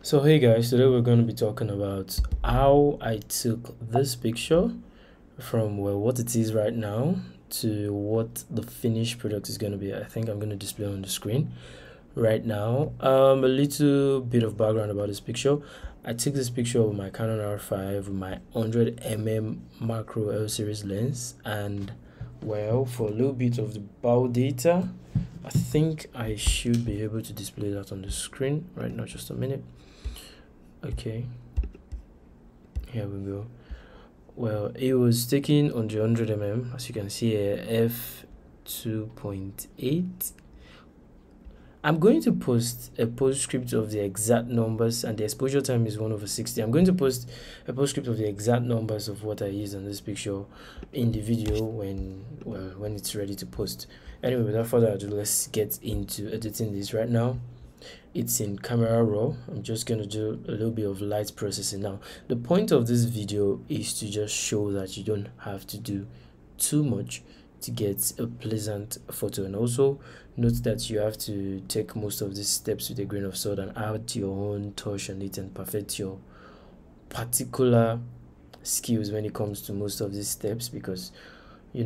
So hey guys, today we're going to be talking about how I took this picture from what it is right now to what the finished product is going to be. I think I'm going to display on the screen right now. A little bit of background about this picture. I took this picture with my Canon R5 with my 100mm macro L series lens, and well, for a little bit of the bow data, I think I should be able to display that on the screen right now. Just a minute. Okay, here we go. Well, it was taken on the 100mm, as you can see here, f2.8. I'm going to post a postscript of the exact numbers, and the exposure time is 1/60. I'm going to post a postscript of the exact numbers of what I used on this picture in the video when it's ready to post. Anyway, without further ado, let's get into editing this right now. It's in Camera Raw. I'm just going to do a little bit of light processing now. The point of this video is to just show that you don't have to do too much to get a pleasant photo, and also note that you have to take most of these steps with a grain of salt and add your own touch on it and perfect your particular skills when it comes to most of these steps, because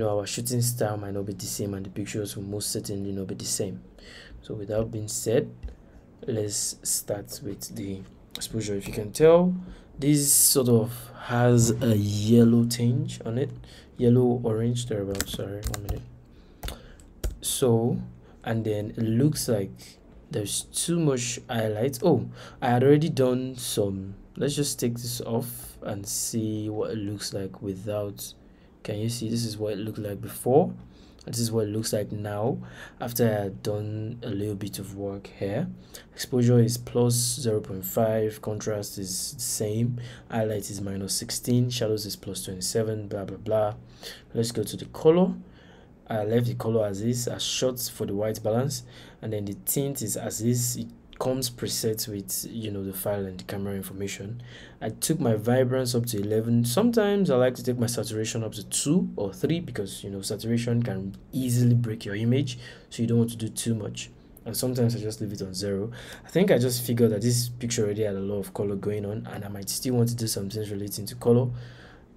our shooting style might not be the same and the pictures will most certainly not be the same. So with that being said, let's start with the exposure. If you can tell, this sort of has a yellow tinge on it, yellow orange thereabouts. Sorry, 1 minute. So, and then it looks like there's too much highlight. Oh, I had already done some. Let's just take this off and see what it looks like without. Can you see? This is what it looked like before. This is what it looks like now after I had done a little bit of work here. Exposure is plus 0.5, contrast is the same, highlight is -16, shadows is plus 27, blah blah blah. Let's go to the color. I left the color as is, as short for the white balance, and then the tint is as is. It comes preset with the file and the camera information. I took my vibrance up to 11. Sometimes I like to take my saturation up to 2 or 3 because saturation can easily break your image, so you don't want to do too much. And sometimes I just leave it on 0. I think I just figured that this picture already had a lot of color going on, and I might still want to do some things relating to color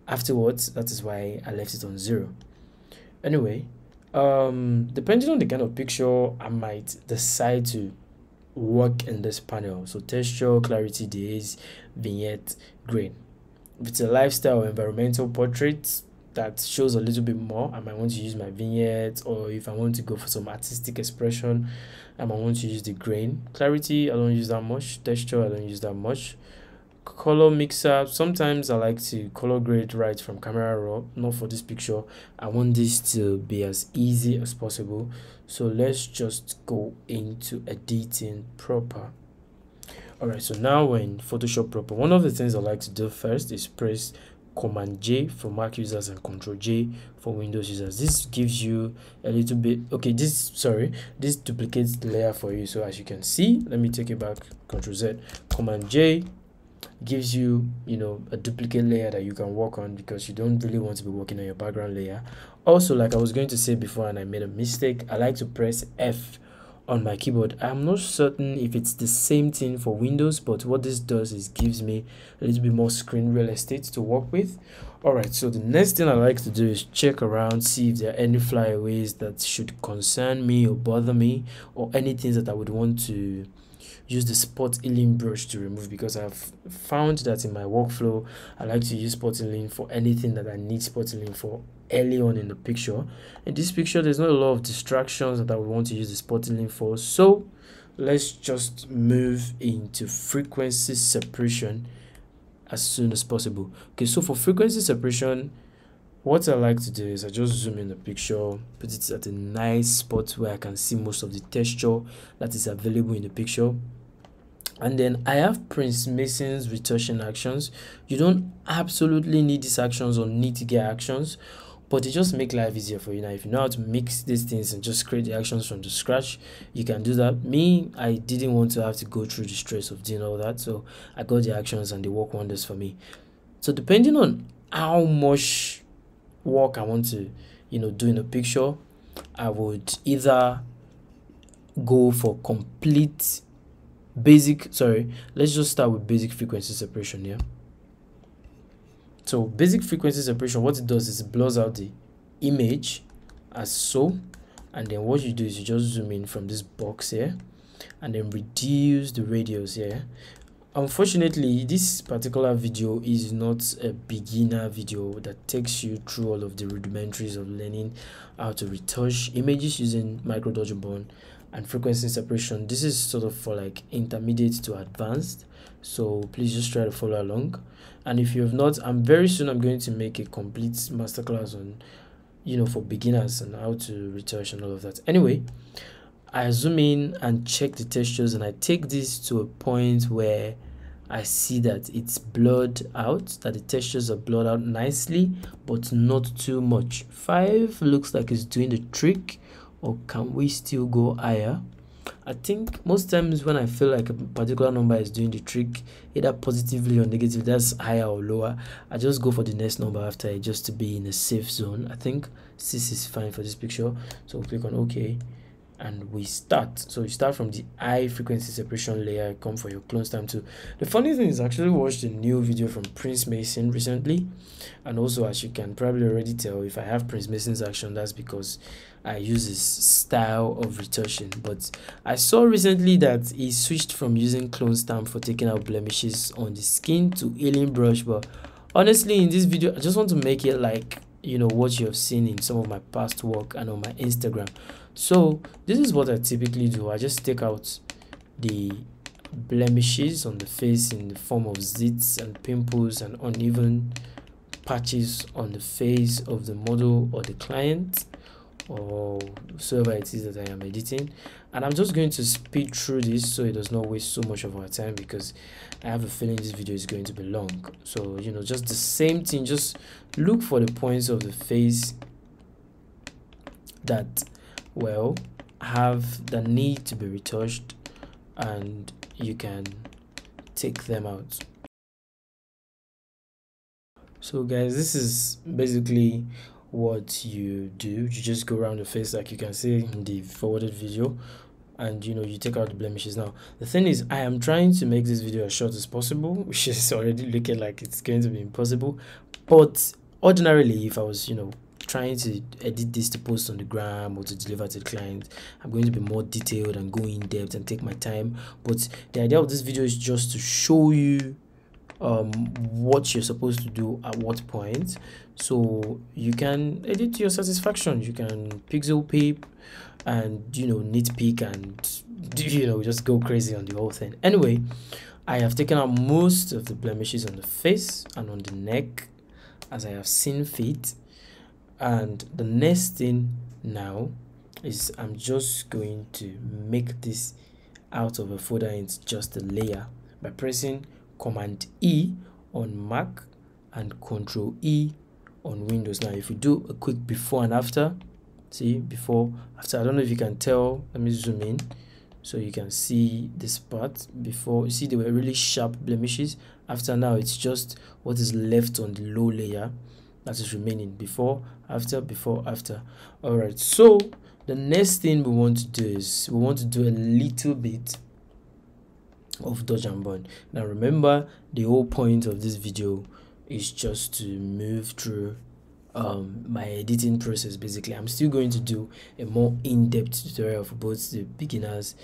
afterwards. That is why I left it on 0. Anyway, depending on the kind of picture, I might decide to work in this panel. So texture, clarity, days, vignette, grain. If it's a lifestyle or environmental portrait that shows a little bit more, I might want to use my vignette, or if I want to go for some artistic expression, I might want to use the grain. Clarity, I don't use that much. Texture, I don't use that much. Color mixer, sometimes I like to color grade right from Camera Raw. Not for this picture. I want this to be as easy as possible, so let's just go into editing proper. Alright, so now we're in Photoshop proper. One of the things I like to do first is press Command J for Mac users and Control J for Windows users. This gives you a little bit, okay, this duplicates the layer for you. So as you can see, let me take it back, Control Z, Command J gives you a duplicate layer that you can work on, because you don't really want to be working on your background layer. Also, like I was going to say before and I made a mistake, I like to press F on my keyboard. I'm not certain if it's the same thing for Windows, but what this does is gives me a little bit more screen real estate to work with. Alright, so the next thing I like to do is check around, see if there are any flyaways that should concern me or bother me, or anything that I would want to use the spot healing brush to remove, because I've found that in my workflow I like to use spot healing for anything that I need spot healing for early on in the picture. In this picture there's not a lot of distractions that I would want to use the spot healing for, so let's just move into frequency separation as soon as possible. Okay, so for frequency separation, what I like to do is I just zoom in the picture, put it at a nice spot where I can see most of the texture that is available in the picture. And then I have Prince Mason's retouching actions. You don't absolutely need these actions or need to get actions, but they just make life easier for you. Now, if you know how to mix these things and just create the actions from the scratch, you can do that. Me, I didn't want to have to go through the stress of doing all that, so I got the actions and they work wonders for me. So depending on how much work I want to do in a picture, I would either go for complete let's just start with basic frequency separation here. So basic frequency separation, what it does is it blurs out the image as so, and then what you do is you just zoom in from this box here and then reduce the radius here. Unfortunately, this particular video is not a beginner video that takes you through all of the rudimentaries of learning how to retouch images using micro dodge and burn and frequency separation. This is sort of for like intermediate to advanced, so please just try to follow along. And if you have not, very soon I'm going to make a complete masterclass on, you know, for beginners and how to retouch and all of that. Anyway, I zoom in and check the textures, and I take this to a point where I see that it's blurred out, that the textures are blurred out nicely, but not too much. 5 looks like it's doing the trick, or can we still go higher? I think most times when I feel like a particular number is doing the trick, either positively or negatively, that's higher or lower, I just go for the next number after it, just to be in a safe zone. I think 6 is fine for this picture, so we'll click on OK and we start. So you start from the high frequency separation layer, come for your clone stamp tool. The funny thing is, I actually watched a new video from Prince Mason recently, and also, as you can probably already tell, if I have Prince Mason's action, that's because I use his style of retouching. But I saw recently that he switched from using clone stamp for taking out blemishes on the skin to healing brush. But honestly, in this video, I just want to make it like, you know, what you have seen in some of my past work and on my Instagram. So this is what I typically do. I just take out the blemishes on the face in the form of zits and pimples and uneven patches on the face of the model or the client or whoever it is that I am editing, and I'm just going to speed through this so it does not waste so much of our time, because I have a feeling this video is going to be long. So, you know, just the same thing, just look for the points of the face that, well, have the need to be retouched, and you can take them out. So guys, this is basically what you do. You just go around the face like you can see in the forwarded video, and you know, you take out the blemishes. Now the thing is, I am trying to make this video as short as possible, which is already looking like it's going to be impossible. But ordinarily, if I was, you know, trying to edit this to post on the gram or to deliver to the client, I'm going to be more detailed and go in depth and take my time. But the idea of this video is just to show you what you're supposed to do at what point, so you can edit to your satisfaction. You can pixel peep and, you know, nitpick and, you know, just go crazy on the whole thing. Anyway, I have taken out most of the blemishes on the face and on the neck as I have seen fit, and the next thing now is I'm just going to make this out of a folder into just a layer by pressing Command E on Mac and Control E on Windows. Now if we do a quick before and after, see, before, after, I don't know if you can tell, let me zoom in so you can see this part. Before, you see they were really sharp blemishes. After, now it's just what is left on the low layer that is remaining. Before, after, before, after. All right, so the next thing we want to do is we want to do a little bit of dodge and burn. Now remember, the whole point of this video is just to move through my editing process. Basically, I'm still going to do a more in-depth tutorial for both the beginners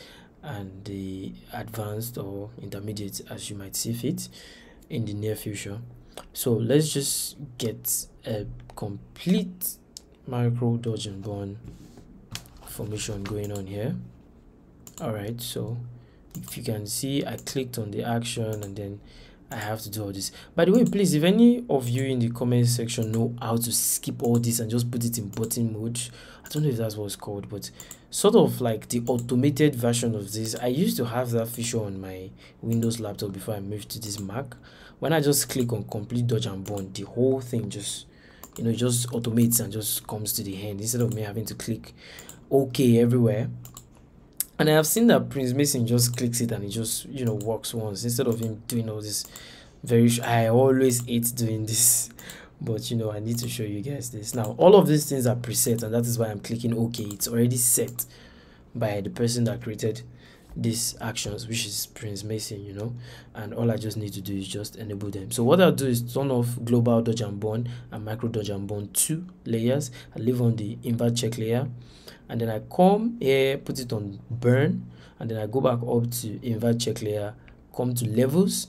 and the advanced or intermediate, as you might see fit, in the near future. So let's just get a complete micro dodge and burn formation going on here. All right, so if you can see, I clicked on the action and then I have to do all this. By the way, please, if any of you in the comment section know how to skip all this and just put it in button mode, I don't know if that's what it's called, but sort of like the automated version of this. I used to have that feature on my Windows laptop before I moved to this Mac. When I just click on complete dodge and burn, the whole thing just, you know, just automates and just comes to the end instead of me having to click OK everywhere. And I have seen that Prince Mason just clicks it and it just, you know, works once instead of him doing all this I always hate doing this, but you know, I need to show you guys this. Now all of these things are preset, and that is why I'm clicking OK. It's already set by the person that created these actions, which is Prince Mason, you know, and all I just need to do is just enable them. So what I'll do is turn off global dodge and burn and micro dodge and burn 2 layers. I leave on the invert check layer, and then I come here, put it on burn, and then I go back up to invert check layer, come to levels,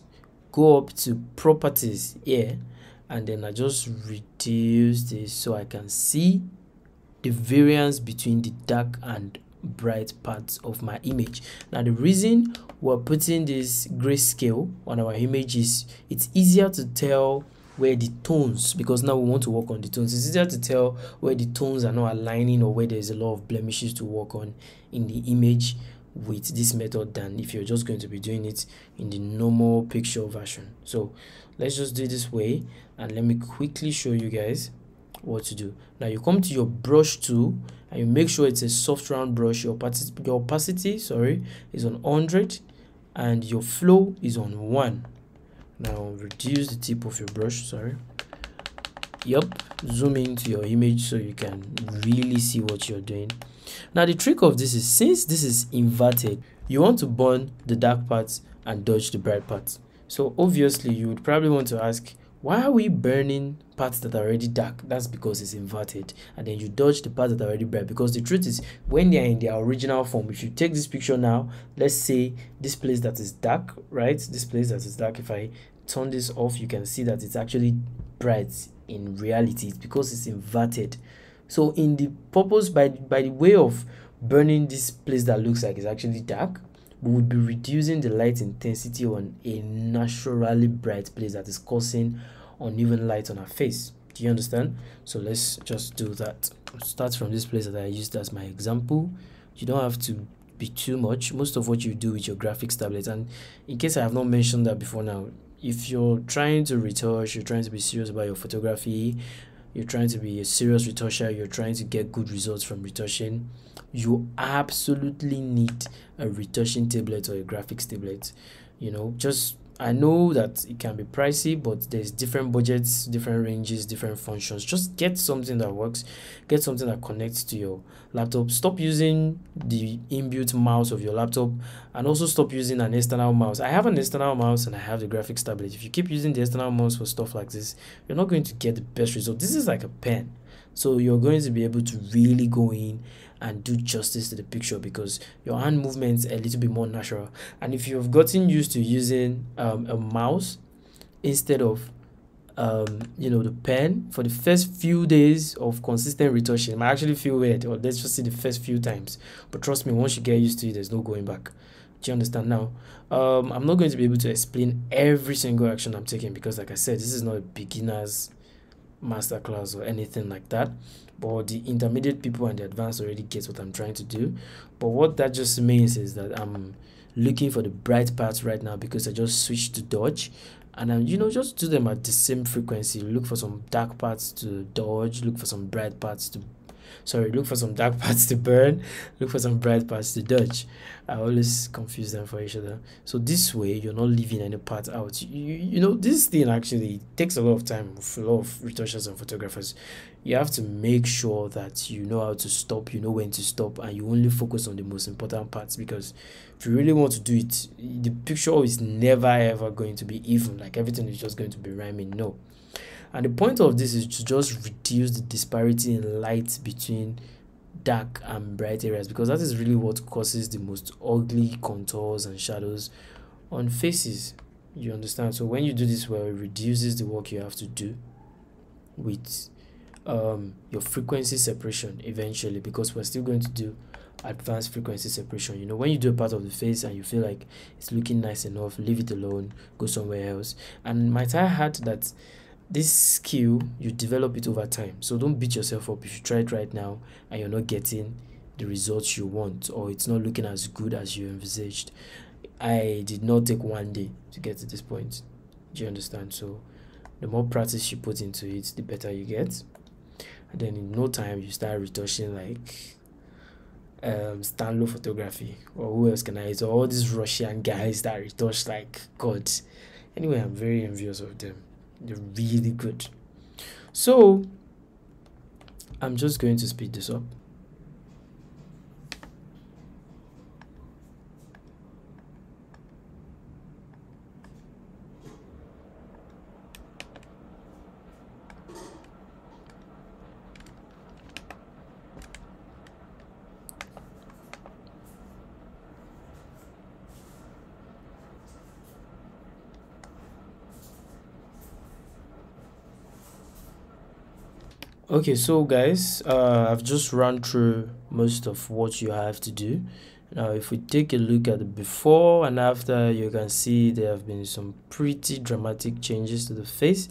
go up to properties here, and then I just reduce this so I can see the variance between the dark and bright parts of my image. Now the reason we're putting this grayscale on our image is it's easier to tell where the tones, because now we want to work on the tones, it's easier to tell where the tones are not aligning or where there's a lot of blemishes to work on in the image with this method than if you're just going to be doing it in the normal picture version. So let's just do it this way, and let me quickly show you guys what to do. Now you come to your brush tool and you make sure it's a soft round brush. Your opacity is on 100 and your flow is on 1. Now reduce the tip of your brush, zoom into your image so you can really see what you're doing. Now the trick of this is, since this is inverted, you want to burn the dark parts and dodge the bright parts. So obviously you would probably want to ask, why are we burning parts that are already dark? That's because it's inverted. And then you dodge the parts that are already bright, because the truth is, when they're in their original form, if you take this picture now, let's say this place that is dark, right? This place that is dark, if I turn this off, you can see that it's actually bright. In reality, it's because it's inverted. So in the purpose, by the way of burning this place that looks like it's actually dark, we would be reducing the light intensity on a naturally bright place that is causing uneven light on our face. Do you understand? So let's just do that. Start from this place that I used as my example. You don't have to be too much. Most of what you do with your graphics tablet, and in case I have not mentioned that before now, if you're trying to retouch, you're trying to be serious about your photography, you're trying to be a serious retoucher, you're trying to get good results from retouching, you absolutely need a retouching tablet or a graphics tablet. You know, just, I know that it can be pricey, but there's different budgets, different ranges, different functions. Just get something that works, get something that connects to your laptop. Stop using the inbuilt mouse of your laptop, and also stop using an external mouse. I have an external mouse and I have the graphics tablet. If you keep using the external mouse for stuff like this, you're not going to get the best result. This is like a pen, so you're going to be able to really go in and do justice to the picture, because your hand movements are a little bit more natural. And if you've gotten used to using a mouse instead of the pen for the first few days of consistent retouching, it might actually feel weird, or let's just say the first few times, but trust me, once you get used to it, there's no going back. Do you understand now? I'm not going to be able to explain every single action I'm taking, because like I said, this is not a beginner's masterclass or anything like that, but the intermediate people and the advanced already get what I'm trying to do. But what that just means is that I'm looking for the bright parts right now, because I just switched to dodge, and I'm just do them at the same frequency. Look for some dark parts to dodge, look for some bright parts to look for some dark parts to burn, look for some bright parts to dodge. I always confuse them for each other. So this way, you're not leaving any part out. This thing actually takes a lot of time for a lot of retouchers and photographers. You have to make sure that you know how to stop, you know when to stop, and you only focus on the most important parts, because if you really want to do it, the picture is never ever going to be even, like everything is just going to be rhyming. No. And the point of this is to just reduce the disparity in light between dark and bright areas, because that is really what causes the most ugly contours and shadows on faces. You understand? So when you do this well, it reduces the work you have to do with your frequency separation eventually, because we're still going to do advanced frequency separation. When you do a part of the face and you feel like it's looking nice enough, leave it alone, go somewhere else. And might I add that this skill, you develop it over time. So don't beat yourself up if you try it right now and you're not getting the results you want, or it's not looking as good as you envisaged. I did not take one day to get to this point. Do you understand? So the more practice you put into it, the better you get. And then in no time, you start retouching like Stanlow Photography, or who else can I use? All these Russian guys that retouch like God. Anyway, I'm very envious of them. They're really good. So I'm just going to speed this up. Okay, so guys, I've just run through most of what you have to do. Now, if we take a look at the before and after, you can see there have been some pretty dramatic changes to the face.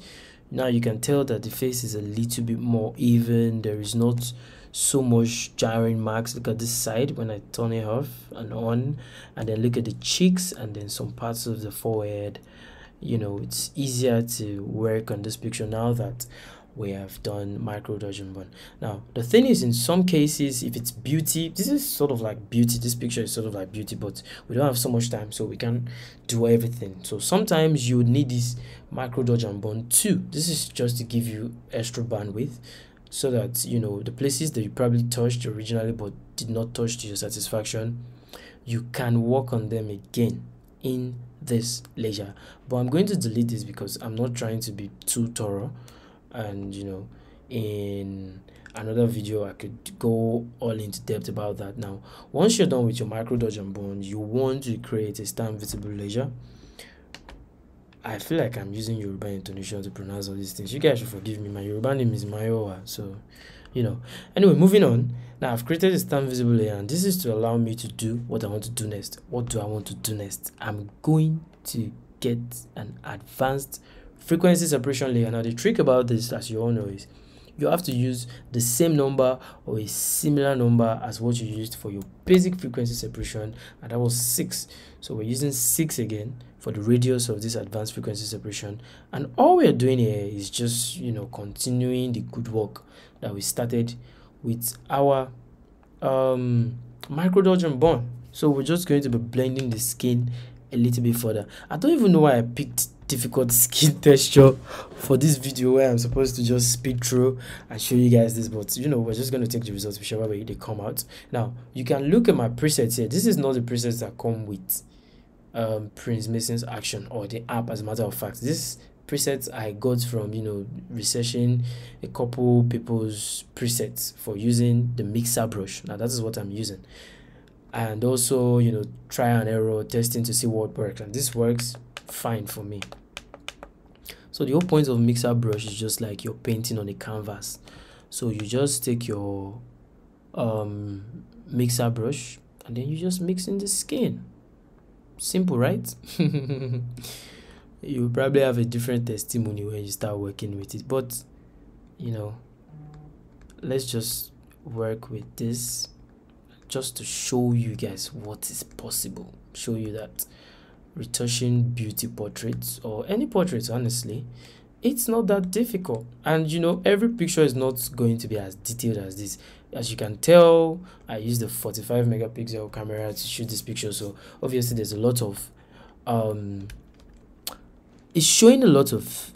Now you can tell that the face is a little bit more even. There is not so much jarring marks. Look at this side when I turn it off and on, and then look at the cheeks and then some parts of the forehead. You know, it's easier to work on this picture now that we have done micro dodge and burn. Now the thing is, in some cases, if it's beauty, this is sort of like beauty, this picture is sort of like beauty, but we don't have so much time, so we can do everything. So sometimes you would need this micro dodge and burn too. This is just to give you extra bandwidth, so that you know the places that you probably touched originally but did not touch to your satisfaction, you can work on them again in this layer. But I'm going to delete this because I'm not trying to be too thorough, and you know, in another video I could go all into depth about that. Now once you're done with your micro dodge and burn, you want to create a stamp visible layer. I feel like I'm using Yoruba intonation to pronounce all these things. You guys should forgive me. My Yoruba name is Mayowa, so you know. Anyway, moving on. Now I've created a stamp visible layer, and this is to allow me to do what I want to do next. What do I want to do next? I'm going to get an advanced frequency separation layer. Now the trick about this, as you all know, is you have to use the same number or a similar number as what you used for your basic frequency separation, and that was 6. So we're using 6 again for the radius of this advanced frequency separation, and all we're doing here is just, you know, continuing the good work that we started with our micro dodge and burn. So we're just going to be blending the skin a little bit further. I don't even know why I picked difficult skin texture for this video, where I'm supposed to just speed through and show you guys this, but you know, we're just going to take the results whichever way they come out. Now you can look at my presets here. This is not the presets that come with Prince Mason's Action or the app. As a matter of fact, this presets I got from, you know, researching a couple people's presets for using the mixer brush. Now that is what I'm using, and also, you know, try and error testing to see what works, and this works fine for me. So the whole point of mixer brush is just like you're painting on a canvas. So you just take your mixer brush and then you just mix in the skin. Simple, right? You probably have a different testimony when you start working with it, but you know, let's just work with this just to show you guys what is possible. Show you that retouching beauty portraits, or any portraits, honestly, it's not that difficult. And you know, every picture is not going to be as detailed as this. As you can tell, I used the 45 megapixel camera to shoot this picture, so obviously there's a lot of it's showing a lot of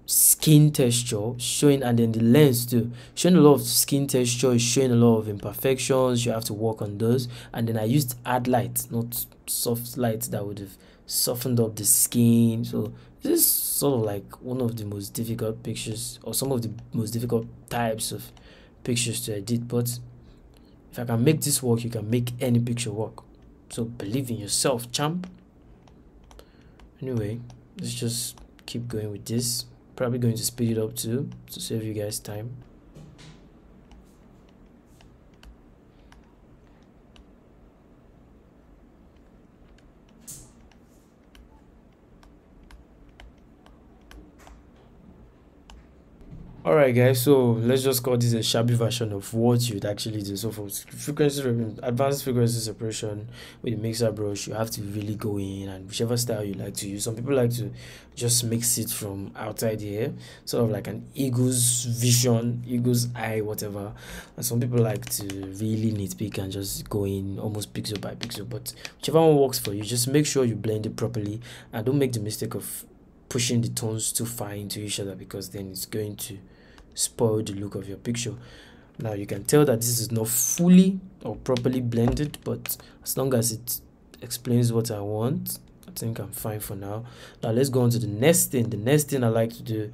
skin texture showing, and then the lens too showing a lot of skin texture, is showing a lot of imperfections. You have to work on those, and then I used hard light, not soft light, that would have softened up the skin. So this is sort of like one of the most difficult pictures, or some of the most difficult types of pictures to edit, but if I can make this work, you can make any picture work. So believe in yourself, champ. Anyway, let's just keep going with this. Probably going to speed it up too to save you guys time. Alright guys, so let's just call this a shabby version of what you'd actually do. So for advanced frequency separation with the mixer brush, you have to really go in, and whichever style you like to use. Some people like to just mix it from outside here, sort of like an eagle's vision, eagle's eye, whatever. And some people like to really nitpick and just go in almost pixel by pixel. But whichever one works for you, just make sure you blend it properly, and don't make the mistake of pushing the tones too far into each other, because then it's going to spoil the look of your picture. Now you can tell that this is not fully or properly blended, but as long as it explains what I want, I think I'm fine for now. Now let's go on to the next thing. The next thing I like to do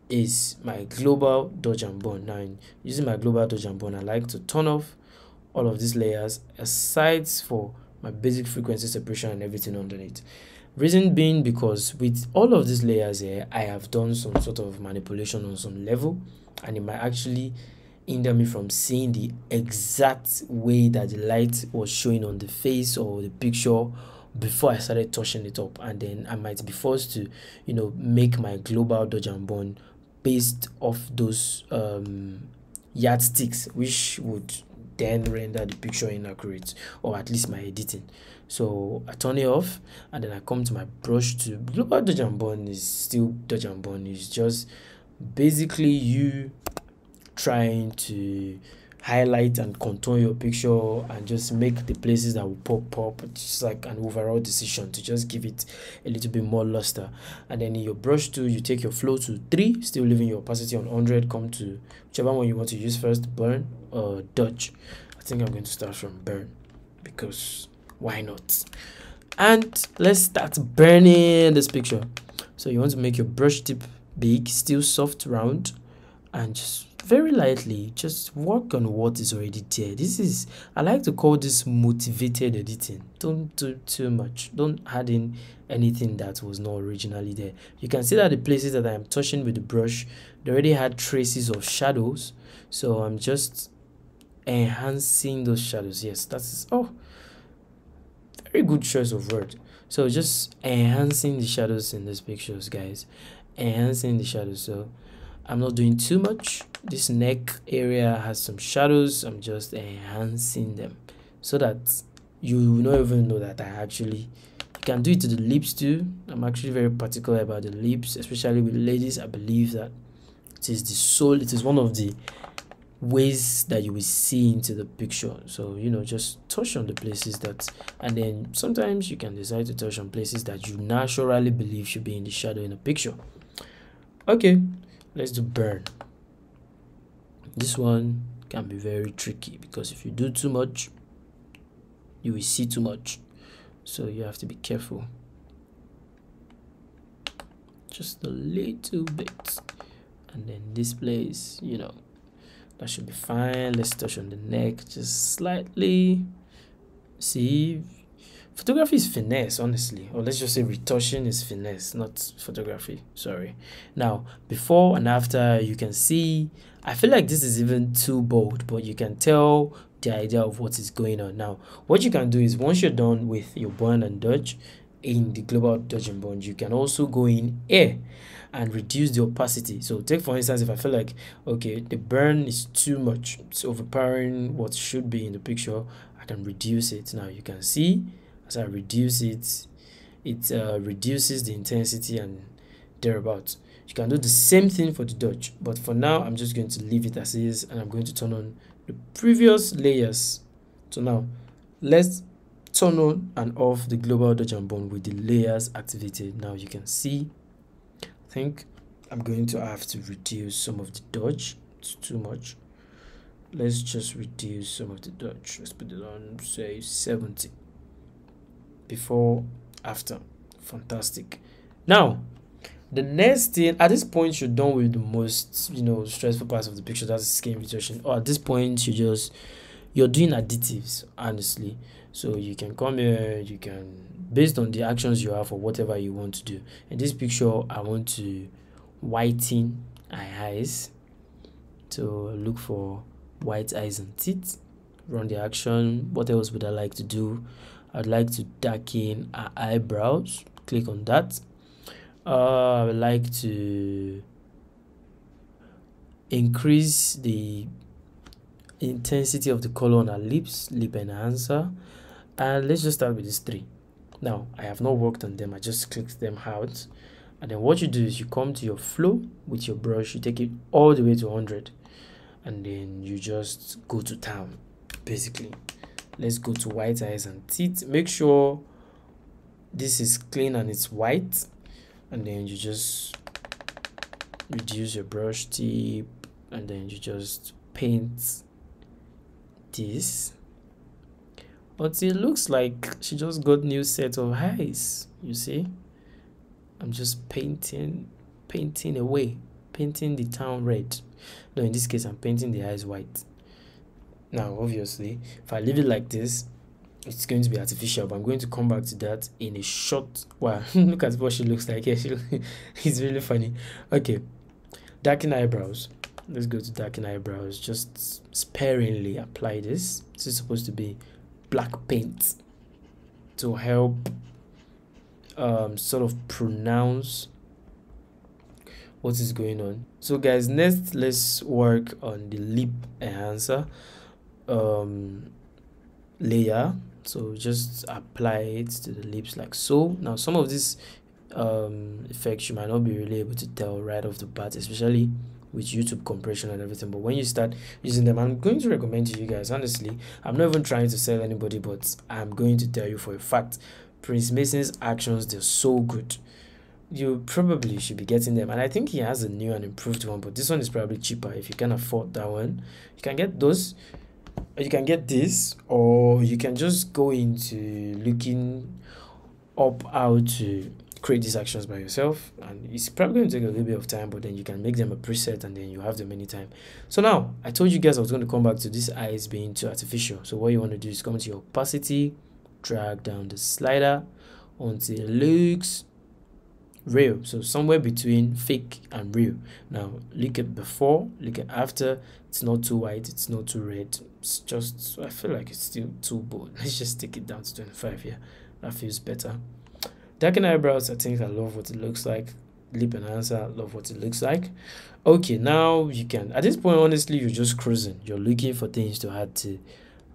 is my global dodge and burn. Now using my global dodge and burn, I like to turn off all of these layers aside for my basic frequency separation and everything underneath. Reason being, because with all of these layers here, I have done some sort of manipulation on some level, and it might actually hinder me from seeing the exact way that the light was showing on the face or the picture before I started touching it up, and then I might be forced to, make my global dodge and burn based off those yardsticks, which would then render the picture inaccurate, or at least my editing. So I turn it off, and then I come to my brush to global dodge and burn. Is still dodge and burn. It's just basically you trying to highlight and contour your picture and just make the places that will pop just like an overall decision to just give it a little bit more luster. And then in your brush tool, you take your flow to 3, still leaving your opacity on 100. Come to whichever one you want to use first, burn or dodge. I think I'm going to start from burn, because why not? And let's start burning this picture. So you want to make your brush tip big, still soft, round, and just very lightly just work on what is already there. I like to call this motivated editing. Don't do too much. Don't add in anything that was not originally there. You can see that the places that I am touching with the brush, they already had traces of shadows, so I'm just enhancing those shadows. Yes, that's very good choice of word. So just enhancing the shadows in these pictures, guys. Enhancing the shadows. So I'm not doing too much. This neck area has some shadows. I'm just enhancing them so that you will not even know that you can do it to the lips too. I'm actually very particular about the lips, especially with ladies. I believe that it is one of the ways that you will see into the picture. So just touch on the places and then sometimes you can decide to touch on places that you naturally believe should be in the shadow in a picture. Okay, let's do burn. This one can be very tricky because if you do too much, you will see too much, so you have to be careful. Just a little bit, and then this place, that should be fine. Let's touch on the neck just slightly. See, photography is finesse, honestly, or let's just say retouching is finesse, not photography. Sorry. Now, before and after, you can see, I feel like this is even too bold, but you can tell the idea of what is going on. Now, what you can do is once you're done with your burn and dodge in the global dodge and burn, you can also go in here and reduce the opacity. So take for instance, if I feel like, okay, the burn is too much, it's overpowering what should be in the picture, I can reduce it. Now you can see as I reduce it, it reduces the intensity and thereabouts. You can do the same thing for the dodge, but for now I'm just going to leave it as is, and I'm going to turn on the previous layers. So now let's turn on and off the global dodge and burn with the layers activated. Now you can see, I think I'm going to have to reduce some of the dodge. It's too much. Let's just reduce some of the dodge. Let's put it on, say 70. Before, after. Fantastic. Now the next thing, at this point you're done with the most stressful parts of the picture, that's skin retouching, or at this point you're doing additives, honestly. So you can come here, you can, based on the actions you have or whatever you want to do. In this picture I want to whiten my eyes, so look for white eyes and teeth, run the action. What else would I like to do? I'd like to darken our eyebrows, click on that. I would like to increase the intensity of the color on our lips, lip enhancer, and let's just start with these 3. Now I have not worked on them, I just clicked them out, and then what you do is you come to your flow with your brush, you take it all the way to 100, and then you just go to town. Basically, let's go to white eyes and teeth. Make sure this is clean and it's white, and then you just reduce your brush tip, and then you just paint this until it looks like she just got new set of eyes. You see, I'm just painting away, painting the town red. No, in this case I'm painting the eyes white. Now obviously if I leave it like this, it's going to be artificial, but I'm going to come back to that in a short while. Look at what she looks like here. It's really funny. Okay, darken eyebrows, let's go to darken eyebrows. Just sparingly apply this. This is supposed to be black paint to help sort of pronounce what is going on. So guys, next let's work on the lip enhancer layer. So just apply it to the lips like so. Now some of these effects you might not be really able to tell right off the bat, especially with YouTube compression and everything, but when you start using them, I'm going to recommend to you guys, honestly, I'm not even trying to sell anybody, but I'm going to tell you for a fact, Prince Mason's actions, they're so good. You probably should be getting them, and I think he has a new and improved one, but this one is probably cheaper. If you can afford that one, you can get those, or you can get this, or you can just go into looking up how to create these actions by yourself, and it's probably going to take a little bit of time, but then you can make them a preset and then you have them anytime. So now I told you guys I was going to come back to this eyes being too artificial. So what you want to do is come to your opacity, drag down the slider until it looks real, so somewhere between fake and real. Now look at before, look at after. It's not too white, it's not too red, it's just, I feel like it's still too bold. Let's just take it down to 25 here. That feels better. Darken eyebrows, I think I love what it looks like. Lip enhancer, I love what it looks like. Okay, now you can, at this point, honestly, you're just cruising. You're looking for things to add to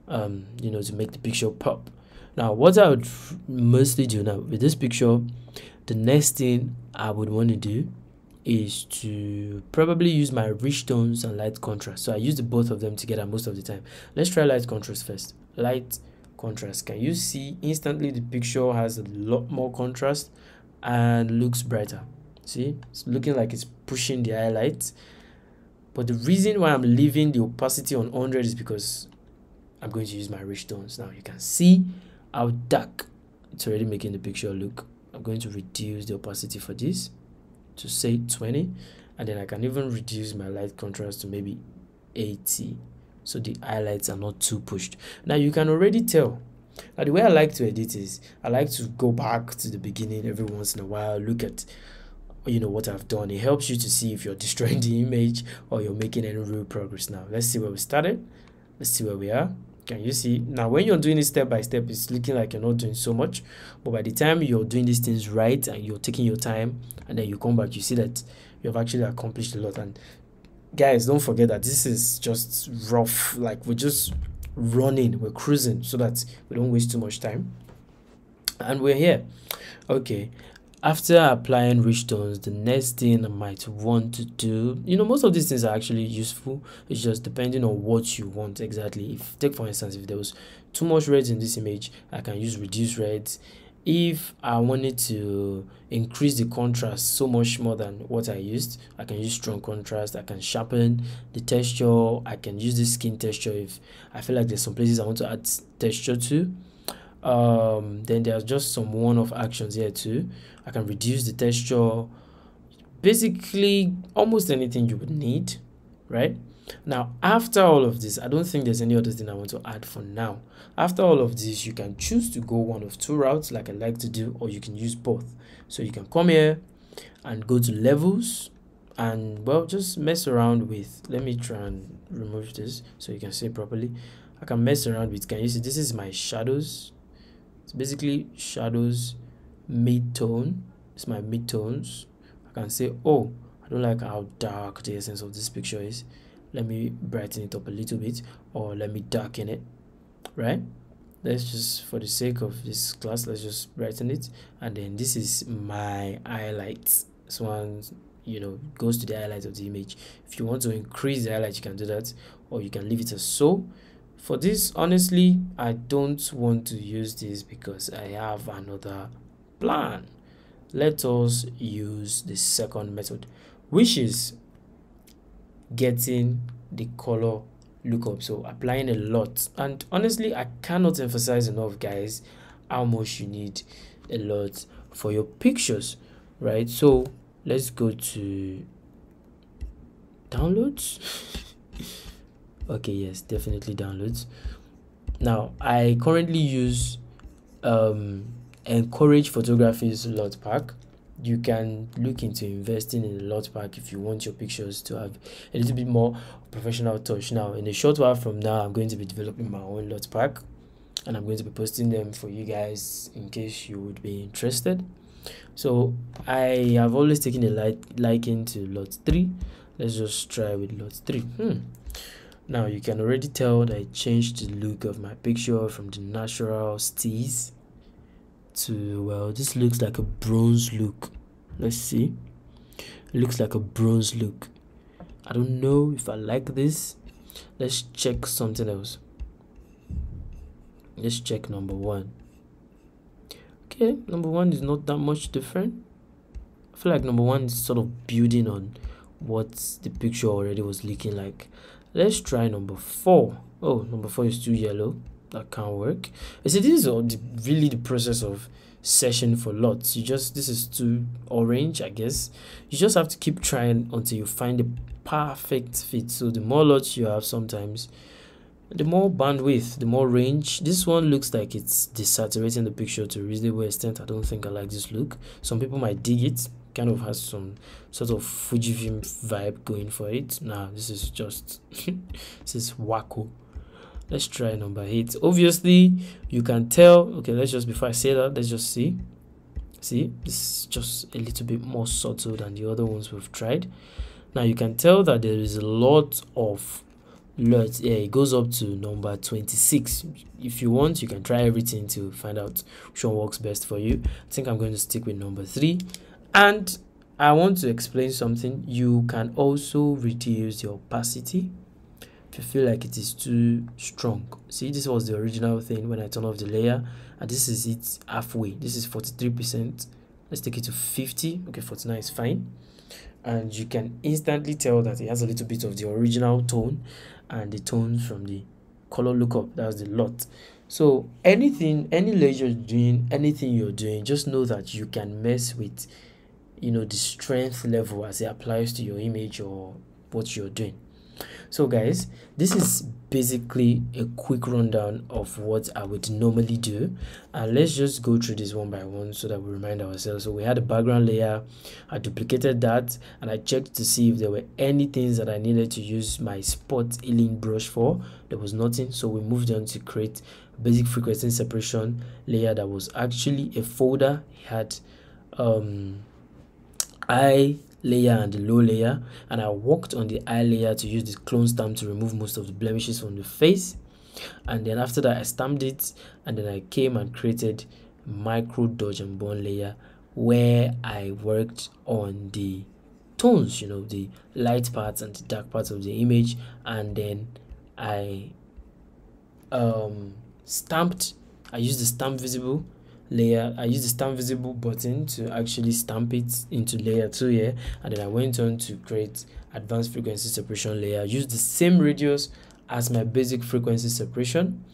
you know, to make the picture pop. Now what I would mostly do now with this picture, the next thing I would want to do is to probably use my rich tones and light contrast. So I use the both of them together most of the time. Let's try light contrast first. Light contrast. Can you see instantly the picture has a lot more contrast and looks brighter? See, it's looking like it's pushing the highlights. But the reason why I'm leaving the opacity on 100 is because I'm going to use my rich tones. Now you can see how dark it's already making the picture look. I'm going to reduce the opacity for this to say 20, and then I can even reduce my light contrast to maybe 80, so the highlights are not too pushed. Now you can already tell. Now the way I like to edit is I like to go back to the beginning every once in a while, look at, you know, what I've done. It helps you to see if you're destroying the image or you're making any real progress. Now let's see where we started. Let's see where we are. Can you see now when you're doing it step by step, it's looking like you're not doing so much, but by the time you're doing these things right and you're taking your time and then you come back, you see that you've actually accomplished a lot. And guys, don't forget that this is just rough, like we're just running, we're cruising so that we don't waste too much time, and we're here. Okay, after applying rich tones, the next thing I might want to do, you know, most of these things are actually useful. It's just depending on what you want exactly. If, take for instance, if there was too much reds in this image, I can use reduce reds. If I wanted to increase the contrast so much more than what I used, I can use strong contrast. I can sharpen the texture. I can use the skin texture if I feel like there's some places I want to add texture to. Then there's just some one-off actions here too. I can reduce the texture, basically almost anything you would need, right? Now after all of this, I don't think there's any other thing I want to add for now. After all of this, you can choose to go one of two routes like I like to do, or you can use both. So you can come here and go to levels and, well, just mess around with, let me try and remove this so you can see properly. I can mess around with, can you see this is my shadows? It's basically shadows, mid-tone. It's my mid-tones. I can say, oh, I don't like how dark the essence of this picture is. Let me brighten it up a little bit, or let me darken it, right? Let's just, for the sake of this class, let's just brighten it. And then this is my highlights. This one, you know, goes to the highlight of the image. If you want to increase the highlight, you can do that, or you can leave it as so. For this, honestly, I don't want to use this because I have another plan. Let us use the second method, which is getting the color lookup. So applying a lot. And honestly, I cannot emphasize enough, guys, how much you need a lot for your pictures, right? So let's go to downloads. Okay, yes, definitely downloads. Now I currently use Encourage Photography's lot pack. you can look into investing in a LUT pack if you want your pictures to have a little bit more professional touch. Now, in a short while from now, I'm going to be developing my own LUT pack, and I'm going to be posting them for you guys in case you would be interested. So I have always taken a liking to LUT 3. Let's just try with LUT 3. Now you can already tell that I changed the look of my picture from the natural steez to, well, this looks like a bronze look. Let's see. It looks like a bronze look. I don't know if I like this. Let's check something else. Let's check number 1. Okay, number 1 is not that much different. I feel like number 1 is sort of building on what the picture already was looking like. Let's try number 4. Oh, number 4 is too yellow. That can't work. You see, this is really the process of session for LUTs. This is too orange, I guess. You just have to keep trying until you find the perfect fit. So the more LUTs you have, sometimes the more bandwidth, the more range. This one looks like it's desaturating the picture to a reasonable extent. I don't think I like this look. Some people might dig it. Kind of has some sort of Fujifilm vibe going for it. Nah, this is just this is wacko. Let's try number 8. Obviously, you can tell. Okay, let's just, before I say that, let's just see. See, this is just a little bit more subtle than the other ones we've tried. Now you can tell that there is a lot of LUTs. Yeah, it goes up to number 26. If you want, you can try everything to find out which one works best for you. I think I'm going to stick with number 3. And I want to explain something. You can also reduce the opacity if you feel like it is too strong. See, this was the original thing when I turn off the layer, and this is it halfway. This is 43%. Let's take it to 50. Okay, 49 is fine. And you can instantly tell that it has a little bit of the original tone and the tones from the color lookup. That's the LUT. So any layer you're doing, anything you're doing, just know that you can mess with, the strength level as it applies to your image or what you're doing. So guys, this is basically a quick rundown of what I would normally do, and let's just go through this one by one so that we remind ourselves. So we had a background layer. I duplicated that, and I checked to see if there were any things that I needed to use my spot healing brush for. There was nothing, so we moved on to create a basic frequency separation layer that was actually a folder. It had eye layer and the low layer, and I worked on the eye layer to use the clone stamp to remove most of the blemishes from the face. And then after that, I stamped it, and then I came and created micro dodge and burn layer where I worked on the tones, the light parts and the dark parts of the image. And then I I used the stamp visible layer. I used the stamp visible button to actually stamp it into layer 2 here, and then I went on to create advanced frequency separation layer. I used the same radius as my basic frequency separation,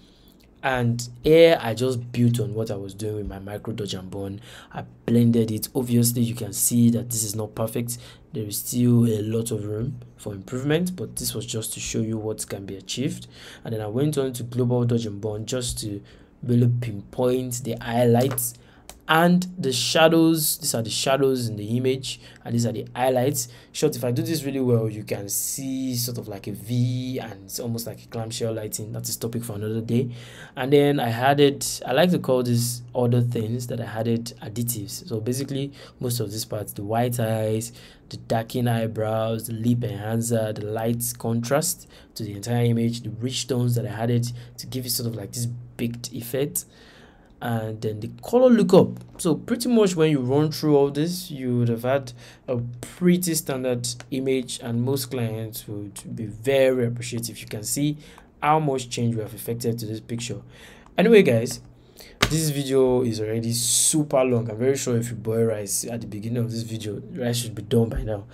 and here I just built on what I was doing with my micro dodge and burn. I blended it. Obviously you can see that this is not perfect. There is still a lot of room for improvement, but this was just to show you what can be achieved. And then I went on to global dodge and burn just to really pinpoint the highlights and the shadows. These are the shadows in the image, and these are the highlights. Short, if I do this really well, you can see sort of like a V, and it's almost like a clamshell lighting. That's a topic for another day. And then I like to call this other things that I added additives. So basically most of these parts, the white eyes, the darkened eyebrows, the lip enhancer, the light contrast to the entire image, the rich tones that I added to give it sort of like this baked effect, and then the color lookup. So pretty much when you run through all this, you would have had a pretty standard image, and most clients would be very appreciative. You can see how much change we have effected to this picture. Anyway guys, this video is already super long. I'm very sure if you boil rice at the beginning of this video, rice should be done by now.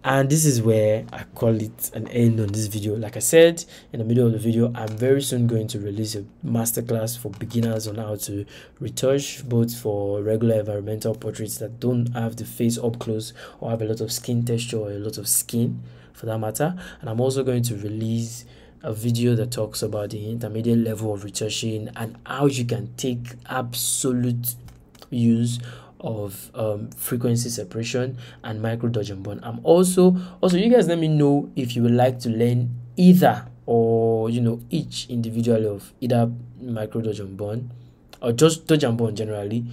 And this is where I call it an end on this video. Like I said in the middle of the video, I'm very soon going to release a masterclass for beginners on how to retouch, both for regular environmental portraits that don't have the face up close or have a lot of skin texture or a lot of skin for that matter. And I'm also going to release a video that talks about the intermediate level of retouching and how you can take absolute use of frequency separation and micro dodge and burn. I'm also you guys let me know if you would like to learn either, or each individually of either micro dodge and burn, or just dodge and burn generally,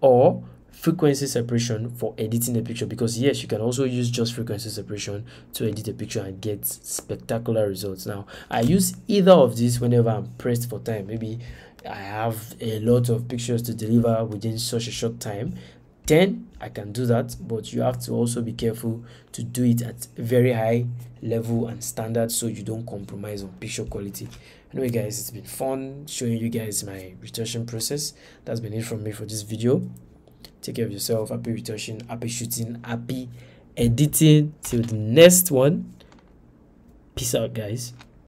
or frequency separation for editing a picture, because yes, you can also use just frequency separation to edit a picture and get spectacular results. Now I use either of these whenever I'm pressed for time. Maybe I have a lot of pictures to deliver within such a short time, then I can do that, but you have to also be careful to do it at very high level and standard so you don't compromise on picture quality. Anyway guys, it's been fun showing you guys my retouching process. That's been it from me for this video. Take care of yourself. Happy retouching, happy shooting, happy editing. Till the next one. Peace out guys.